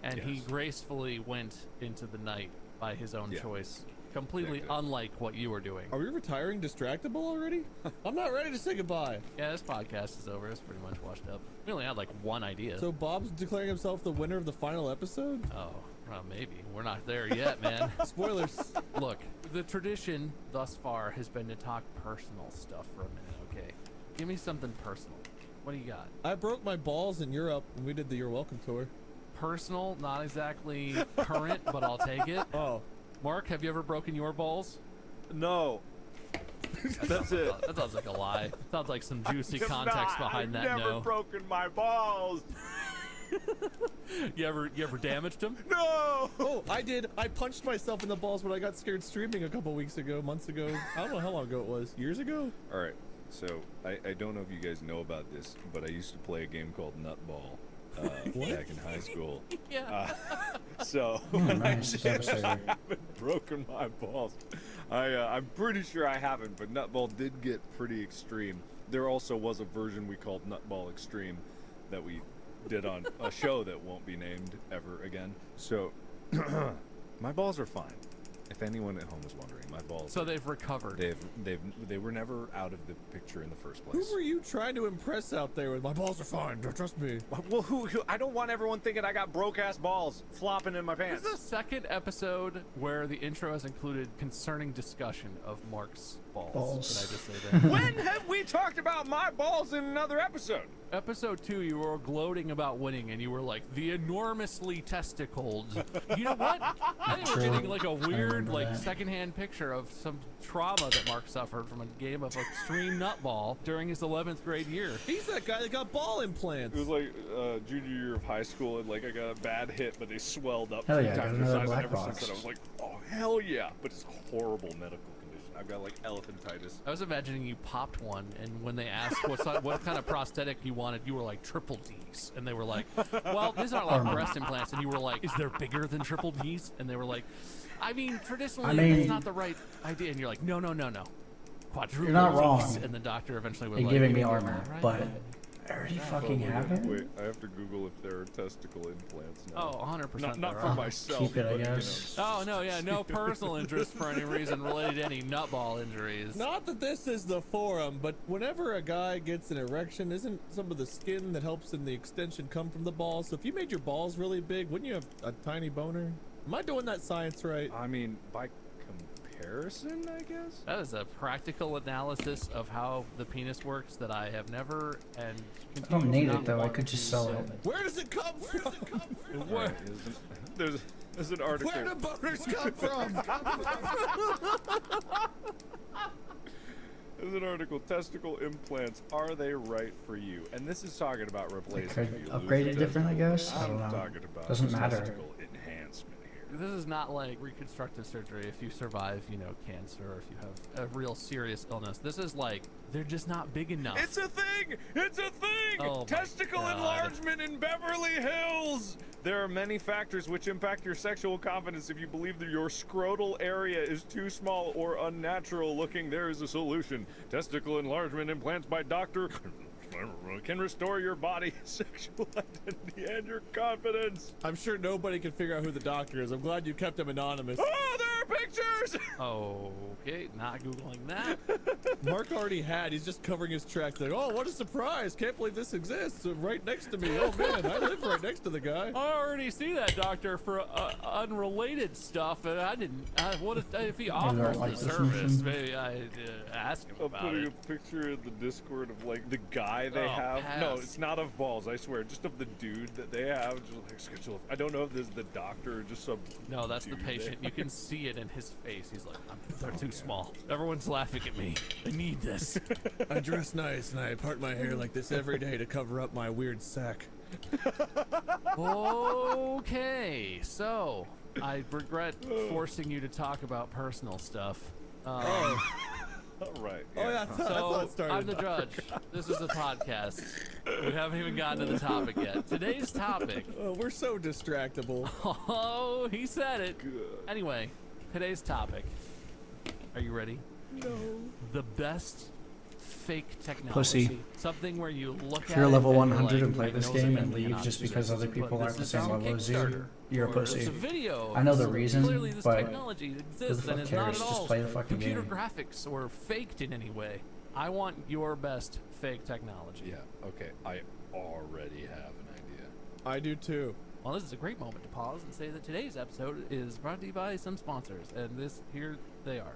and he Yes. gracefully went into the night by his own Yeah. choice, completely good. unlike what you were doing. Are we retiring Distractable already? I'm not ready to say goodbye. Yeah, this podcast is over. It's pretty much washed up. We only had like one idea. So Bob's declaring himself the winner of the final episode? Oh, well, maybe. We're not there yet, man. Spoilers. Look, the tradition thus far has been to talk personal stuff for a minute, okay? Give me something personal. What do you got? I broke my balls in Europe when we did the You're Welcome tour. Personal, not exactly current, but I'll take it. Oh. Mark, have you ever broken your balls? No. That's it. That sounds like a lie. Sounds like some juicy context behind that. I've never No. broken my balls. You ever damaged them? No. Oh, I did. I punched myself in the balls when I got scared streaming a couple weeks ago, months ago. I don't know how long ago it was. Years ago? All right. So I don't know if you guys know about this, but I used to play a game called Nutball back in high school. Yeah. So Oh, nice. Devastator. haven't broken my balls. I'm pretty sure I haven't, but Nutball did get pretty extreme. There also was a version we called Nutball Extreme that we did on a show that won't be named ever again. So my balls are fine. If anyone at home is wondering, my balls. So they've recovered. They were never out of the picture in the first Who place. were you trying to impress out there with my balls are fine, don't trust me? Well, who? I don't want everyone thinking I got broke ass balls flopping in my pants. This is the second episode where the intro has included concerning discussion of Mark's balls. Balls. Did I just say that? When have we talked about my balls in another episode? Episode 2, you were gloating about winning, and you were like, the enormously testicled. You know what? I think we're True. getting like a weird, remember like, that. secondhand picture of some trauma that Mark suffered from a game of extreme nutball during his 11th grade year. He's that guy that got ball implants. It was like junior year of high school, and like I got a bad hit, but they swelled up Hell 3 yeah, got times the another size. black And ever box. since then, I was like, oh hell yeah! But it's a horrible medical condition. I've got like elephantitis. I was imagining you popped one, and when they asked what kind of prosthetic you wanted, you were like, triple D's. And they were like, well, these aren't like breast implants. And you were like, is there bigger than triple D's? And they were like, I mean, traditionally, that's mean- not the right idea. And you're like, no. Quadruple You're not D's. wrong. And the doctor eventually was You're like, giving me "All armor, right, but then." I already fucking have it. Wait, I have to Google if there are testicle implants now. Oh, 100% not there for are. myself. Keep it, I but, you know. guess. Oh, no, yeah, no personal interest for any reason related to any nutball injuries. Not that this is the forum, but whenever a guy gets an erection, isn't some of the skin that helps in the extension come from the balls? So if you made your balls really big, wouldn't you have a tiny boner? Am I doing that science right? I mean, by comparison, I guess. That is a practical analysis of how the penis works that I have never and I don't need not it though. I want could just to sell say. it. Where does it come from? All right, there's an article. Where do boners come from? There's an article. Testicle implants, are they right for you? And this is talking about replacing. could if you lose upgrade a it different, I testicle. guess? I don't I'm know. talking about Doesn't matter. testicle enhancement here. this is not like reconstructive surgery if you survive, you know, cancer or if you have a real serious illness. This is like, they're just not big enough. It's a thing! It's a thing! Oh my Testicle God. enlargement in Beverly Hills! There are many factors which impact your sexual confidence. If you believe that your scrotal area is too small or unnatural looking, there is a solution. Testicle enlargement implants by Dr. can restore your body's sexual identity and your confidence. I'm sure nobody can figure out who the doctor is. I'm glad you kept him anonymous. Oh, there are pictures! Okay, not Googling that. Mark already had. He's just covering his tracks. Like, oh, what a surprise! Can't believe this exists right next to me. Oh man, I live right next to the guy. I already see that doctor for unrelated stuff, and I didn't. What if he offers like the this service? mission. Maybe I ask him I'm about putting it. a picture in the Discord of like the guy they Oh, have. No, pass. it's not of balls, I swear. Just of the dude that they have. Just like schedule. I don't know if this is the doctor or just some. No, that's the dude patient. they- You can see it in his face. He's like, they're too small. Everyone's laughing at me. I need this. I dress nice and I part my hair like this every day to cover up my weird sack. Okay, so I regret forcing you to talk about personal stuff. All right. Oh yeah, that's how So it started. I'm the judge. This is a podcast. We haven't even gotten to the topic yet. Today's topic. Oh, we're so distractible. Oh, he said it. Good. Anyway, today's topic. Are you ready? No. The best fake technology. Pussy. Something where you look at If you're it level and 100 you're and play like, this I know game that and you're leave not just doing because this, other but people this aren't the is same on level as you, Kickstarter, you're a or pussy. It's a video. I know the So reason, Clearly, this but technology exists fuck and is not cares? at Just all play the fucking computer game. graphics or faked in any way. I want your best fake technology. Yeah. Okay. I already have an idea. I do too. Well, this is a great moment to pause and say that today's episode is brought to you by some sponsors, and here they are.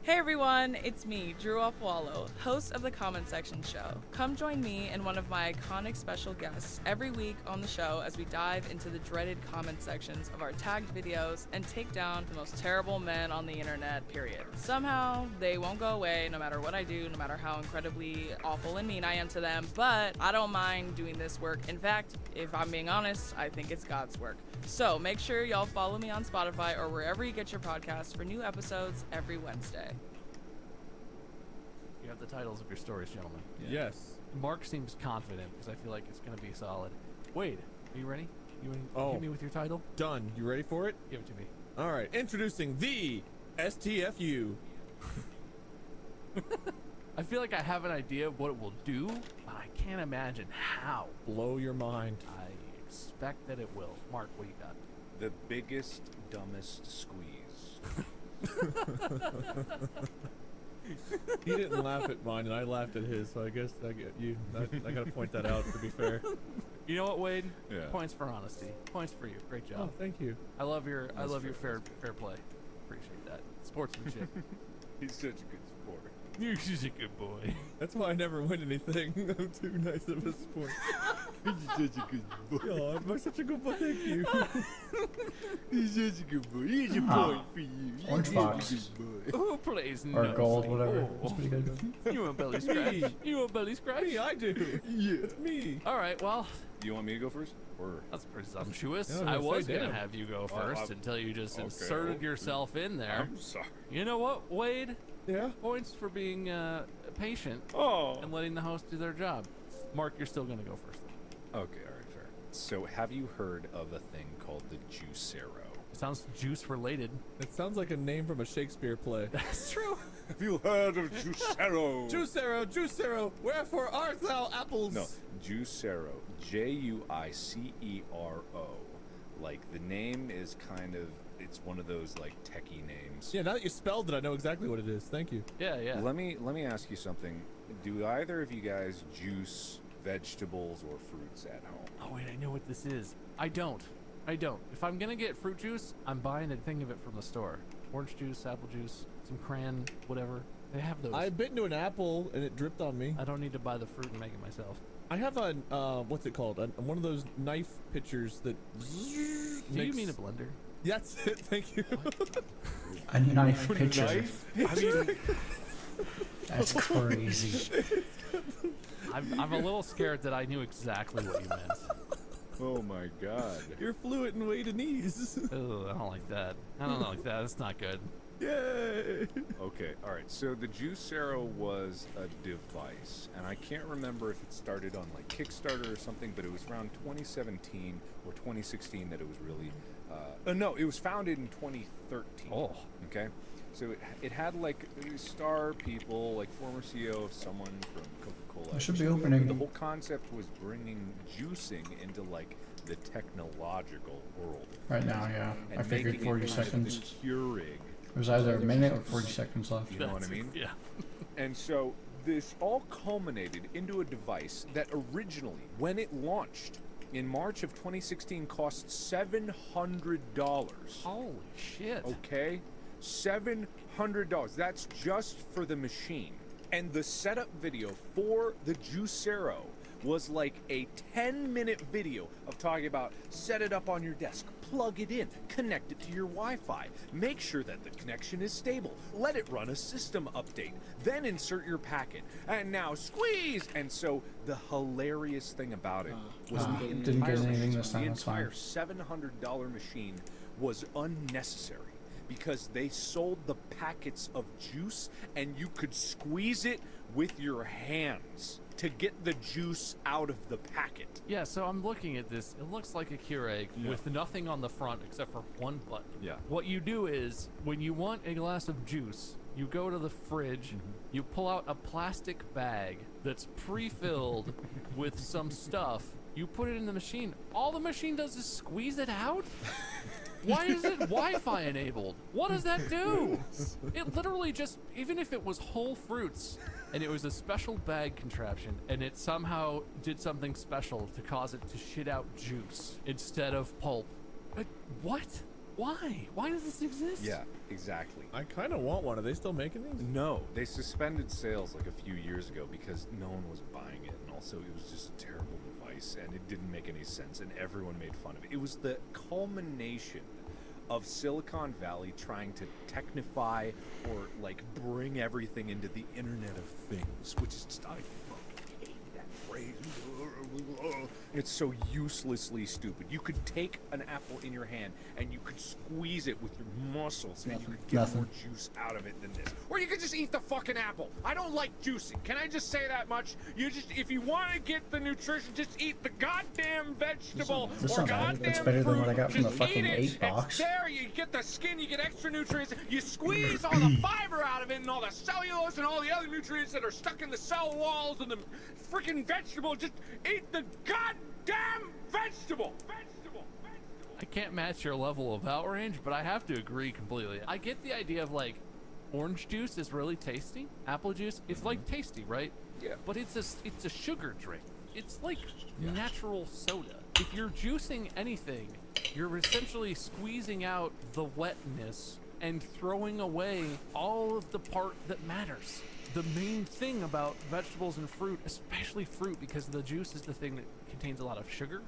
Hey everyone, it's me, Drew Wallow, host of the Comment Section Show. Come join me and one of my iconic special guests every week on the show as we dive into the dreaded comment sections of our tagged videos and take down the most terrible men on the internet, period. Somehow, they won't go away no matter what I do, no matter how incredibly awful and mean I am to them, but I don't mind doing this work. In fact, if I'm being honest, I think it's God's work. So make sure y'all follow me on Spotify or wherever you get your podcasts for new episodes every Wednesday. You have the titles of your stories, gentlemen. Yes. Mark seems confident because I feel like it's going to be solid. Wade, are you ready? You ready? Oh. Hit me with your title. Done. You ready for it? Give it to me. All right. Introducing the STFU. I feel like I have an idea of what it will do, but I can't imagine how. Blow your mind. I expect that it will. Mark, what you got? The biggest, dumbest squeeze. He didn't laugh at mine, and I laughed at his. So I guess I get you. I gotta point that out. To be fair. You know what, Wade? Yeah. Points for honesty. Points for you. Great job. Oh, thank you. I love your That's fair play. Appreciate that. Sportsmanship. He's such a good sport. You're just a good boy. That's why I never win anything. I'm too nice of a sport. He's such a good boy. Oh, I'm such a good boy. Thank you. He's such a good boy. Here's a Ah, point for you. orange Here's box. a good boy. Who plays Or nuts? gold, whatever. Oh. It's pretty good. You want belly scratch? You want belly scratch? Me, I do. Yeah. It's me. All right, well, You want me to go first? Or that's presumptuous. Yeah, I I was was gonna going to say, have you go Well, first I'm- until you just okay, inserted well, yourself in there. I'm sorry. You know what, Wade? Yeah. Points for being patient Oh. and letting the host do their job. Mark, you're still going to go first. Okay, alright, fair. So, have you heard of a thing called the Juicero? It sounds juice related. It sounds like a name from a Shakespeare play. That's true. Have you heard of Juicero? Juicero, wherefore art thou apples? No, Juicero. Juicero. Like, the name is kind of, it's one of those, like, techie names. Yeah, now that you spelled it, I know exactly what it is. Thank you. Yeah, yeah. Let me ask you something. Do either of you guys juice vegetables or fruits at home? Oh, wait, I know what this is. I don't. If I'm going to get fruit juice, I'm buying a thing of it from the store. Orange juice, apple juice, some cran, whatever. They have those. I bit into an apple and it dripped on me. I don't need to buy the fruit and make it myself. I have a, what's it called? One of those knife pitchers that. Do you mean a blender? That's it. Thank you. A knife pitcher. I mean, That's crazy. I'm a little scared that I knew exactly what you meant. Oh my god. You're fluent in Wadeanese. Oh, I don't like that. I don't like that. That's not good. Yay! Okay, all right. So the Juicero was a device, and I can't remember if it started on like Kickstarter or something, but it was around 2017 or 2016 that it was really. No, it was founded in 2013. Oh. Okay. So it had like star people, like former CEO of someone from Coca-Cola. I should be The opening. whole concept was bringing juicing into like the technological world. Right now, yeah. And I figured making 40 it into seconds. the Keurig. It was either a minute or 40 seconds left. You know what I mean? Yeah. And so this all culminated into a device that originally, when it launched in March of 2016, cost $700. Holy shit. Okay? $700. That's just for the machine. And the setup video for the Juicero was like a 10-minute video of talking about set it up on your desk, plug it in, connect it to your Wi-Fi, make sure that the connection is stable, let it run a system update, then insert your packet, and now squeeze. And so the hilarious thing about it was the didn't get entire anything machine, this time, the that's fine. entire $700 machine was unnecessary because they sold the packets of juice and you could squeeze it with your hands to get the juice out of the packet. Yeah, so I'm looking at this. It looks like a Keurig with nothing on the front except for one button. Yeah. What you do is, when you want a glass of juice, you go to the fridge, you pull out a plastic bag that's pre-filled with some stuff, you put it in the machine. All the machine does is squeeze it out? Why is it Wi-Fi enabled? What does that do? It literally just, even if it was whole fruits and it was a special bag contraption and it somehow did something special to cause it to shit out juice instead of pulp. But what? Why? Why does this exist? Yeah, exactly. I kind of want one. Are they still making these? No, they suspended sales like a few years ago because no one was buying it, and also it was just a terrible device and it didn't make any sense and everyone made fun of it. It was the culmination of Silicon Valley trying to technify or like bring everything into the Internet of Things, which is just, I fucking hate that phrase. It's so uselessly stupid. You could take an apple in your hand and you could squeeze it with your muscles and you could get Nothing. more juice out of it than this. Or you could just eat the fucking apple. I don't like juicing. Can I just say that much? You just, if you want to get the nutrition, just eat the goddamn vegetable That's or not bad. goddamn That's better than what I got from fruit. the Just fucking eat it. 8 box. It's there, you get the skin, you get extra nutrients, you squeeze all the fiber out of it and all the cellulose and all the other nutrients that are stuck in the cell walls and the freaking vegetable. Just eat the goddamn vegetable. I can't match your level of outrage, but I have to agree completely. I get the idea of like, orange juice is really tasty. Apple juice, it's like tasty, right? Yeah. But it's a sugar drink. It's like natural soda. If you're juicing anything, you're essentially squeezing out the wetness and throwing away all of the part that matters. The main thing about vegetables and fruit, especially fruit, because the juice is the thing that contains a lot of sugar.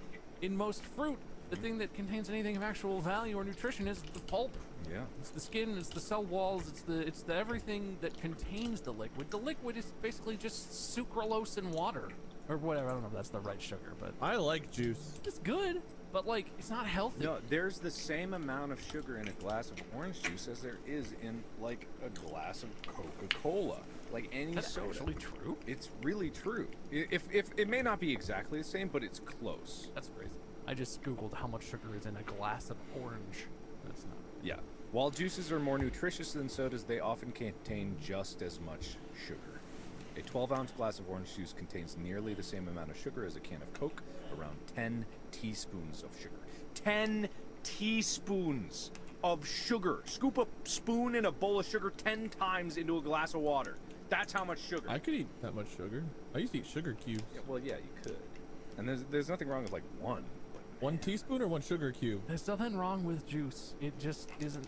In most fruit, the thing that contains anything of actual value or nutrition is the pulp. Yeah. It's the skin, it's the cell walls, it's the everything that contains the liquid. The liquid is basically just sucralose and water. Or whatever, I don't know if that's the right sugar, but I like juice. it's good. But like, it's not healthy. No, there's the same amount of sugar in a glass of orange juice as there is in like a glass of Coca-Cola, like any That's soda. actually true. It's really true. If it may not be exactly the same, but it's close. That's crazy. I just googled how much sugar is in a glass of orange. That's not. Yeah. While juices are more nutritious than sodas, they often contain just as much sugar. A 12-ounce glass of orange juice contains nearly the same amount of sugar as a can of Coke, around 10 teaspoons of sugar. 10 teaspoons of sugar. Scoop a spoon in a bowl of sugar 10 times into a glass of water. That's how much sugar. I could eat that much sugar. I used to eat suger cubes. Yeah, well, yeah, you could. And there's nothing wrong with like one. But 1 teaspoon or 1 sugar cube? There's nothing wrong with juice. It just isn't.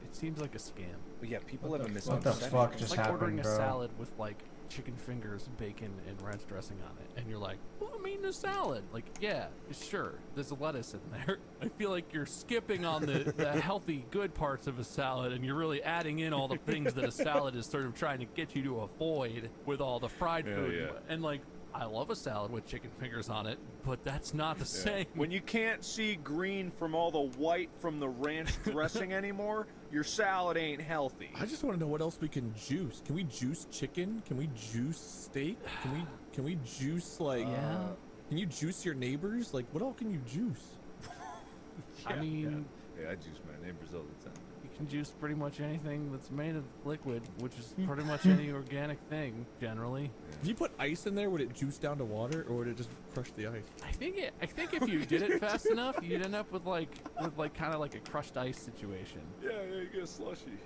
It seems like a scam. But yeah, people What have a the misunderstanding. fuck It's just like ordering happened, a bro? salad with like chicken fingers, bacon, and ranch dressing on it, and you're like, "Well, I'm eating a salad." Like, yeah, sure, there's lettuce in there. I feel like you're skipping on the healthy, good parts of a salad, and you're really adding in all the things that a salad is sort of trying to get you to avoid with all the fried Yeah, food. yeah. And like, I love a salad with chicken fingers on it, but that's not the same. When you can't see green from all the white from the ranch dressing anymore, your salad ain't healthy. I just want to know what else we can juice. Can we juice chicken? Can we juice steak? Can we juice like? Yeah. Can you juice your neighbors? Like, what all can you juice? I mean, Yeah, I juice my neighbors all the time. you can juice pretty much anything that's made of liquid, which is pretty much any organic thing, generally. If you put ice in there, would it juice down to water, or would it just crush the ice? I think if you did it fast enough, you'd end up with kind of like a crushed ice situation. Yeah, you get a slushy.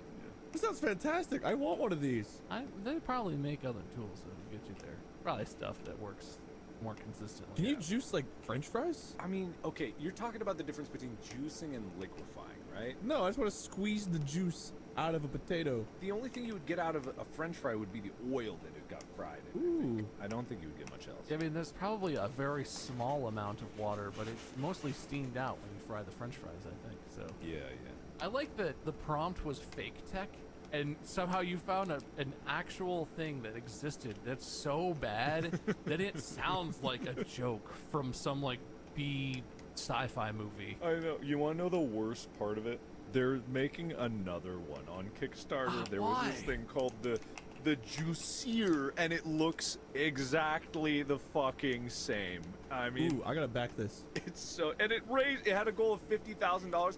This sounds fantastic. I want one of these. They probably make other tools that get you there. Probably stuff that works more consistently. Can you juice like French fries? I mean, okay, you're talking about the difference between juicing and liquefying, right? No, I just want to squeeze the juice out of a potato. The only thing you would get out of a French fry would be the oil that it got fried in. Ooh. I don't think you would get much else. I mean, there's probably a very small amount of water, but it's mostly steamed out when you fry the French fries, I think. So Yeah. I like that the prompt was fake tech, and somehow you found an actual thing that existed that's so bad that it sounds like a joke from some like B sci-fi movie. I know. You want to know the worst part of it? They're making another one on Kickstarter. There was this Why? thing called the Juicier, and it looks exactly the fucking same. I mean, Ooh, I gotta back this. it's so, and it had a goal of $50,000.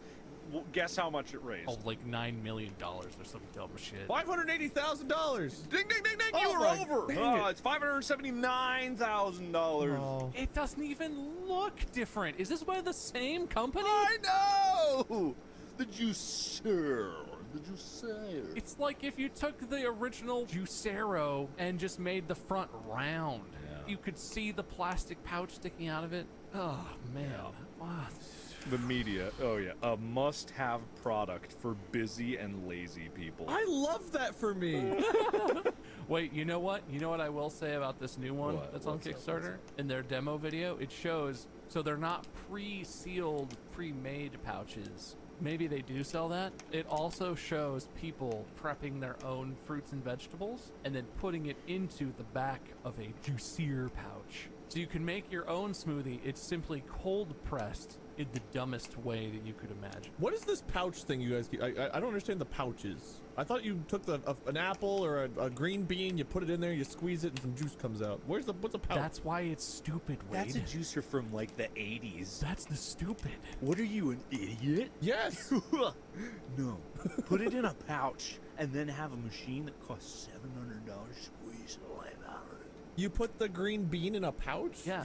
Well, guess how much it raised? Oh, like $9 million or some dumb shit. $580,000. Ding, ding, ding, ding! Oh You were my- over. dang it. It's $579,000. Oh. It doesn't even look different. Is this by the same company? I know. The Juicer. The Juicer. It's like if you took the original Juicero and just made the front round. Yeah. You could see the plastic pouch sticking out of it. Oh, man. Wow. The media. Oh yeah, a must-have product for busy and lazy people. I love that for me. Wait, you know what? You know what I will say about this new one What? that's on What's up? Kickstarter? In their demo video, it shows, so they're not pre-sealed, pre-made pouches. Maybe they do sell that. It also shows people prepping their own fruits and vegetables and then putting it into the back of a Juicier pouch. So you can make your own smoothie. It's simply cold pressed in the dumbest way that you could imagine. What is this pouch thing you guys keep? I don't understand the pouches. I thought you took an apple or a green bean, you put it in there, you squeeze it, and some juice comes out. What's a pouch? That's why it's stupid, Wade. That's a juicer from like the 80s. That's the stupid. What are you, an idiot? Yes. No. Put it in a pouch and then have a machine that costs $700 to squeeze the life out of it. You put the green bean in a pouch? Yeah.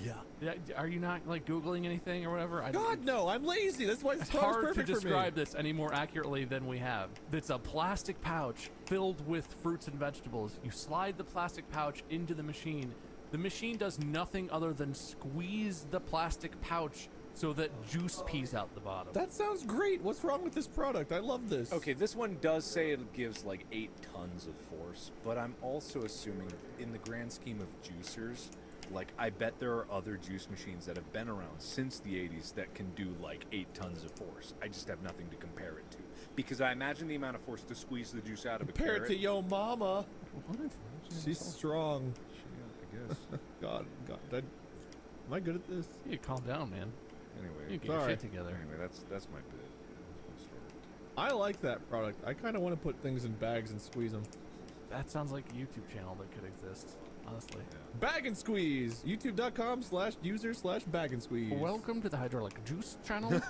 Are you not like Googling anything or whatever? God, no. I'm lazy. That's why It's it's hard to perfect for me. describe this any more accurately than we have. It's a plastic pouch filled with fruits and vegetables. You slide the plastic pouch into the machine. The machine does nothing other than squeeze the plastic pouch so that juice pees out the bottom. That sounds great. What's wrong with this product? I love this. Okay, this one does say it gives like 8 tons of force, but I'm also assuming in the grand scheme of juicers, like I bet there are other juice machines that have been around since the 80s that can do like 8 tons of force. I just have nothing to compare it to. Because I imagine the amount of force to squeeze the juice out of a Compare it carrot. to yo mama. What? She's strong. I guess. God, am I good at this? You calm down, man. Anyway, You get your Sorry. shit together. anyway, that's my bit. That's my story. I like that product. I kind of want to put things in bags and squeeze them. That sounds like a YouTube channel that could exist, honestly. Bag and squeeze. YouTube.com/user/bag and squeeze. Welcome to the Hydraulic Juice channel.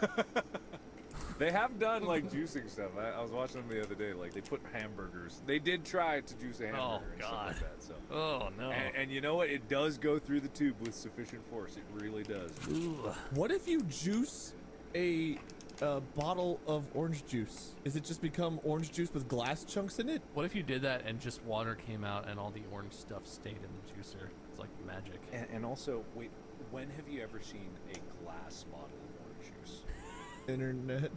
They have done like juicing stuff. I was watching them the other day. Like they put hamburgers. They did try to juice a hamburger and stuff God. like that. So. Oh, no. And you know what? It does go through the tube with sufficient force. It really does. Ooh. What if you juice a bottle of orange juice? Is it just become orange juice with glass chunks in it? What if you did that and just water came out and all the orange stuff stayed in the juicer? It's like magic. And also, wait, when have you ever seen a glass bottle of orange juice? Internet.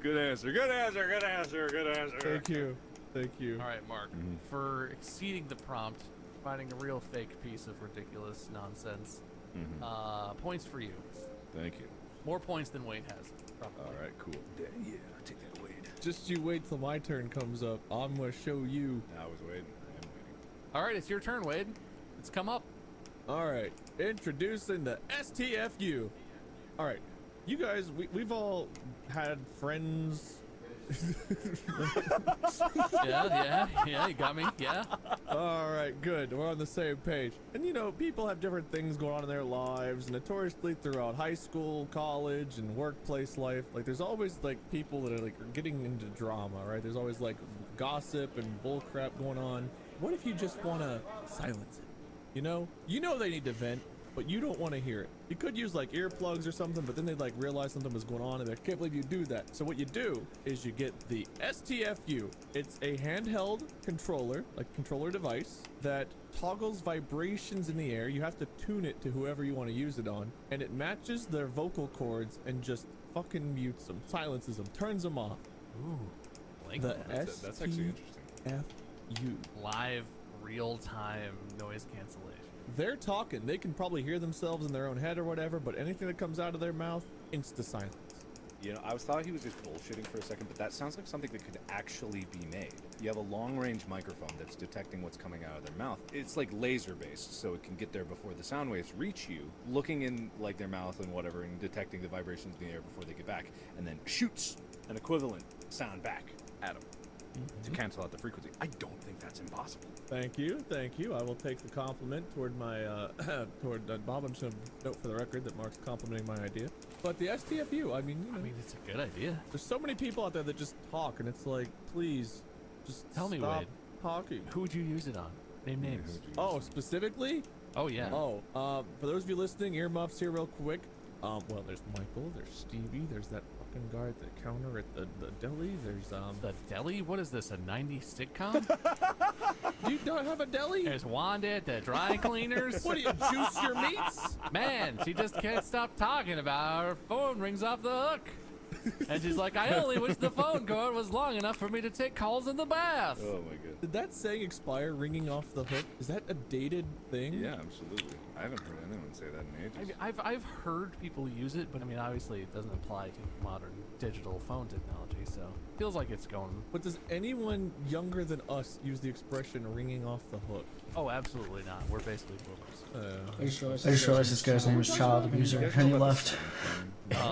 Good answer. Good answer. Good answer. Good answer. Thank you. Thank you. All right, Mark. For exceeding the prompt, finding a real fake piece of ridiculous nonsense, points for you. Thank you. More points than Wade has. Probably. All right. Cool. Yeah. Take that, Wade. Just you wait till my turn comes up. I'm gonna show you. I was waiting. I am waiting. All right, it's your turn, Wade. It's come up. All right, introducing the STFU. All right, you guys, we've all had friends. Yeah, you got me. Yeah. All right, good. We're on the same page. And you know, people have different things going on in their lives, notoriously throughout high school, college, and workplace life. Like, there's always like people that are like getting into drama, right? There's always like gossip and bull crap going on. What if you just want to silence it? You know they need to vent, but you don't want to hear it. You could use like earplugs or something, but then they'd like realize something was going on and they can't believe you do that. So what you do is you get the STFU. It's a handheld controller, like controller device that toggles vibrations in the air. You have to tune it to whoever you want to use it on, and it matches their vocal cords and just fucking mutes them, silences them, turns them off. Ooh, like The that. That's actually interesting. STFU. Live, real-time noise cancellation. They're talking. They can probably hear themselves in their own head or whatever, but anything that comes out of their mouth, insta silence. You know, I thought he was just bullshitting for a second, but that sounds like something that could actually be made. You have a long-range microphone that's detecting what's coming out of their mouth. It's like laser-based, so it can get there before the sound waves reach you, looking in like their mouth and whatever, and detecting the vibrations in the air before they get back, and then shoots an equivalent sound back at them to cancel out the frequency. I don't think that's impossible. Thank you. I will take the compliment toward my toward Bob. I'm just gonna note for the record that Mark's complimenting my idea. But the STFU, I mean, It's a good idea. there's so many people out there that just talk, and it's like, please, just Tell me, stop Wade. talking. Who would you use it on? Name names. Oh, specifically? Oh yeah. Oh, for those of you listening, earmuffs here real quick. Well, there's Michael, there's Stevie, there's that fucking guy at the counter at the deli. There's The deli? What is this? A '90s sitcom? Do you not have a deli? There's Wanda at the dry cleaners. What do you juice your meats? Man, she just can't stop talking about her phone rings off the hook. And she's like, I only wish the phone cord was long enough for me to take calls in the bath. Oh my god. Did that saying expire, ringing off the hook? Is that a dated thing? Yeah, absolutely. I haven't heard anyone say that in ages. I've heard people use it, but I mean, obviously it doesn't apply to modern digital phone technology, so feels like it's going. But does anyone younger than us use the expression ringing off the hook? Oh, absolutely not. We're basically boomers. I just realized this guy's name is Child Abuser, and he left.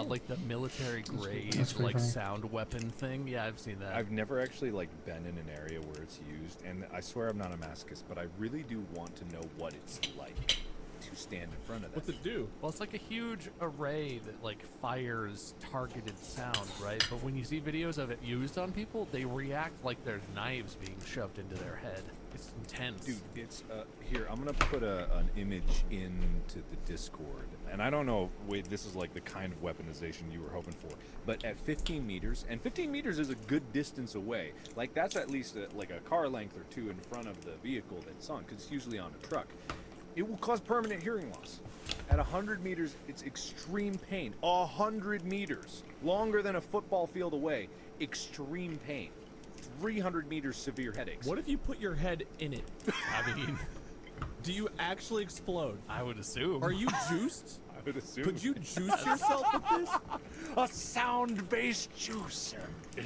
Like the military grade, That's pretty like funny. sound weapon thing. Yeah, I've seen that. I've never actually like been in an area where it's used, and I swear I'm not a masochist, but I really do want to know what it's like to stand in front of that. What's it do? Well, it's like a huge array that like fires targeted sound, right? But when you see videos of it used on people, they react like there's knives being shoved into their head. It's intense. Dude, it's here. I'm gonna put an image into the Discord, and I don't know. Wait, this is like the kind of weaponization you were hoping for, but at 15 meters, and 15 meters is a good distance away. Like that's at least like a car length or two in front of the vehicle that's on, because it's usually on a truck. It will cause permanent hearing loss. At 100 meters, it's extreme pain. 100 meters, longer than a football field away, extreme pain. 300 meters, severe headaches. What if you put your head in it? I mean, Do you actually explode? I would assume. Are you juiced? I would assume. Could you juice yourself with this? A sound-based juicer is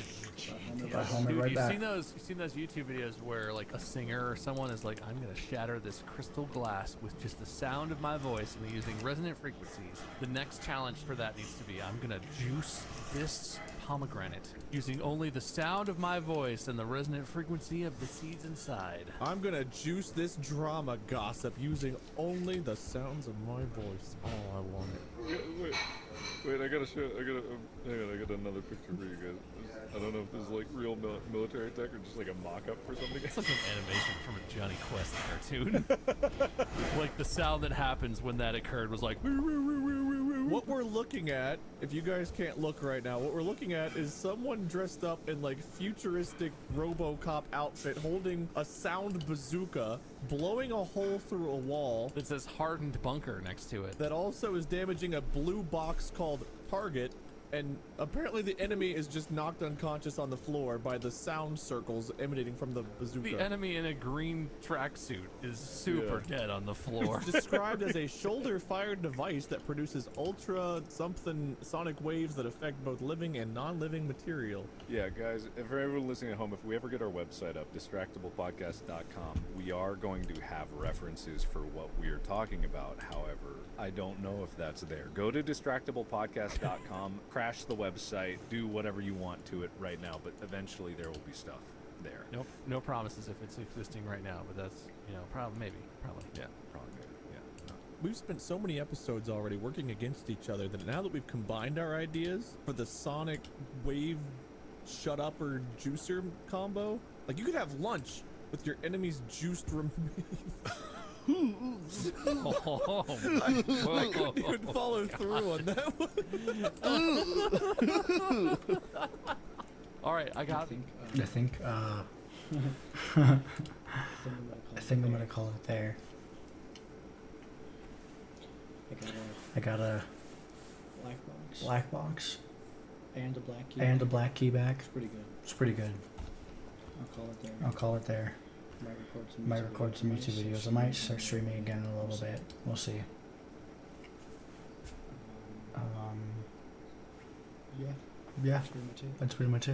Bye, Homer, Dude, right you've back. seen those YouTube videos where like a singer or someone is like, I'm gonna shatter this crystal glass with just the sound of my voice and using resonant frequencies. The next challenge for that needs to be, I'm gonna juice this pomegranate using only the sound of my voice and the resonant frequency of the seeds inside. I'm gonna juice this drama gossip using only the sounds of my voice. Oh, I want it. Wait, I gotta show. Hang on, I got another picture for you guys. I don't know if this is like real military tech or just like a mock-up for something. It's like an animation from a Johnny Quest cartoon. Like the sound that happens when that occurred was like. What we're looking at, if you guys can't look right now, what we're looking at is someone dressed up in like futuristic RoboCop outfit holding a sound bazooka, blowing a hole through a wall That says hardened bunker next to it. that also is damaging a blue box called Target. and apparently the enemy is just knocked unconscious on the floor by the sound circles emanating from the bazooka. The enemy in a green tracksuit is super dead on the floor. It's described as a shoulder-fired device that produces ultra something sonic waves that affect both living and non-living material. Yeah, guys, for everyone listening at home, if we ever get our website up, distractablepodcast.com, we are going to have references for what we are talking about. However, I don't know if that's there. Go to distractablepodcast.com, crash the website, do whatever you want to it right now, but eventually there will be stuff there. Nope, no promises if it's existing right now, but that's, probably, Yeah, probably maybe. Yeah. We've spent so many episodes already working against each other that now that we've combined our ideas for the sonic wave shut up or juicer combo, like you could have lunch with your enemy's juiced remains. Oh, I couldn't even follow through on that one. All right, I got. I think I'm gonna call it there. I got a black box and a black key. and a black key back. It's pretty good. It's pretty good. I'll call it there. Might record some YouTube videos. I might start streaming again in a little bit. We'll see. Yeah, Yeah, that's pretty much it. that's pretty much it.